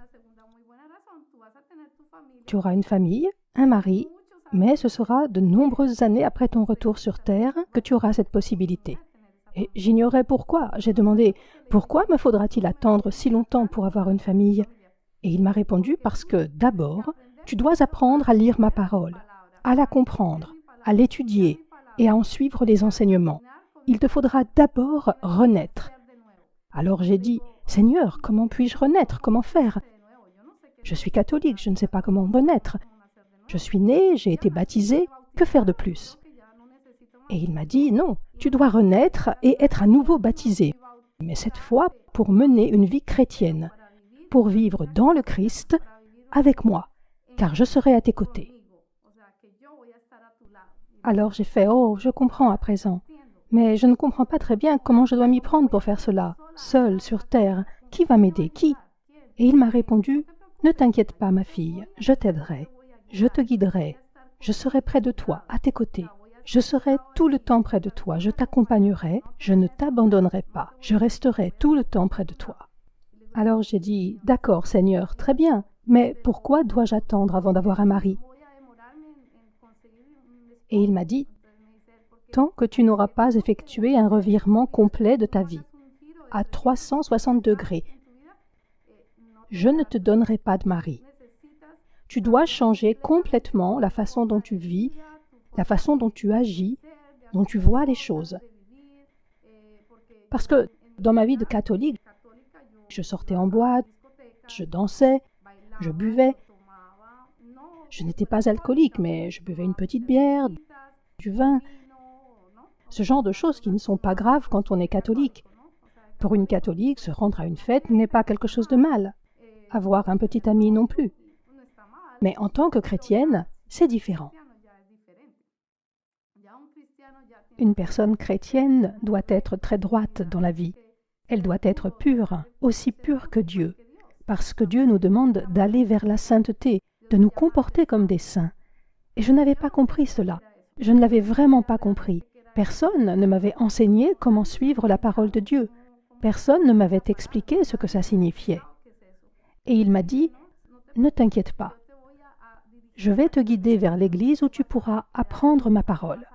Tu auras une famille, un mari, mais ce sera de nombreuses années après ton retour sur Terre que tu auras cette possibilité. Et j'ignorais pourquoi. J'ai demandé, pourquoi me faudra-t-il attendre si longtemps pour avoir une famille? Et il m'a répondu, parce que d'abord, tu dois apprendre à lire ma parole, à la comprendre, à l'étudier et à en suivre les enseignements. Il te faudra d'abord renaître. Alors j'ai dit, Seigneur, comment puis-je renaître? Comment faire? Je suis catholique, je ne sais pas comment renaître. Je suis né, j'ai été baptisé, que faire de plus? Et il m'a dit, non, tu dois renaître et être à nouveau baptisé, mais cette fois pour mener une vie chrétienne, pour vivre dans le Christ avec moi, car je serai à tes côtés. Alors j'ai fait, oh, je comprends à présent, mais je ne comprends pas très bien comment je dois m'y prendre pour faire cela, seul sur terre. Qui va m'aider? Qui? Et il m'a répondu, ne t'inquiète pas, ma fille, je t'aiderai, je te guiderai, je serai près de toi, à tes côtés. Je serai tout le temps près de toi, je t'accompagnerai, je ne t'abandonnerai pas, je resterai tout le temps près de toi. Alors j'ai dit, d'accord Seigneur, très bien, mais pourquoi dois-je attendre avant d'avoir un mari? Et il m'a dit, tant que tu n'auras pas effectué un revirement complet de ta vie, à 360 degrés, je ne te donnerai pas de mari. Tu dois changer complètement la façon dont tu vis, la façon dont tu agis, dont tu vois les choses. Parce que dans ma vie de catholique, je sortais en boîte, je dansais, je buvais. Je n'étais pas alcoolique, mais je buvais une petite bière, du vin. Ce genre de choses qui ne sont pas graves quand on est catholique. Pour une catholique, se rendre à une fête n'est pas quelque chose de mal. Avoir un petit ami non plus. Mais en tant que chrétienne, c'est différent. Une personne chrétienne doit être très droite dans la vie. Elle doit être pure, aussi pure que Dieu, parce que Dieu nous demande d'aller vers la sainteté, de nous comporter comme des saints. Et je n'avais pas compris cela. Je ne l'avais vraiment pas compris. Personne ne m'avait enseigné comment suivre la parole de Dieu. Personne ne m'avait expliqué ce que ça signifiait. Et il m'a dit, ne t'inquiète pas. Je vais te guider vers l'église où tu pourras apprendre ma parole.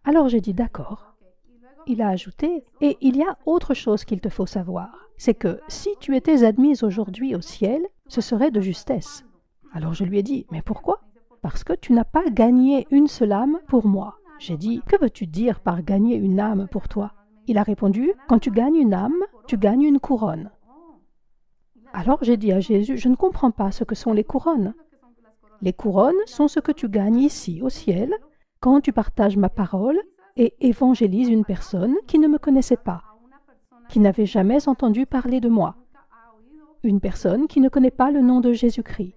Alors j'ai dit d'accord. Il a ajouté, et il y a autre chose qu'il te faut savoir, c'est que si tu étais admise aujourd'hui au ciel, ce serait de justesse. Alors je lui ai dit, mais pourquoi? Parce que tu n'as pas gagné une seule âme pour moi. J'ai dit, que veux-tu dire par gagner une âme pour toi? Il a répondu, quand tu gagnes une âme, tu gagnes une couronne. Alors j'ai dit à Jésus, je ne comprends pas ce que sont les couronnes. Les couronnes sont ce que tu gagnes ici, au ciel, quand tu partages ma parole et évangélises une personne qui ne me connaissait pas, qui n'avait jamais entendu parler de moi, une personne qui ne connaît pas le nom de Jésus-Christ.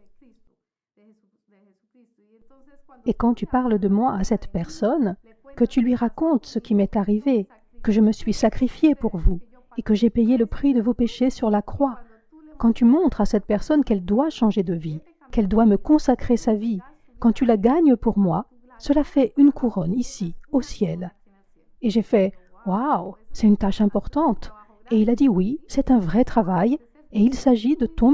Et quand tu parles de moi à cette personne, que tu lui racontes ce qui m'est arrivé, que je me suis sacrifié pour vous et que j'ai payé le prix de vos péchés sur la croix, quand tu montres à cette personne qu'elle doit changer de vie, qu'elle doit me consacrer sa vie, quand tu la gagnes pour moi, cela fait une couronne ici, au ciel. Et j'ai fait « Waouh, c'est une tâche importante !» Et il a dit « Oui, c'est un vrai travail et il s'agit de ton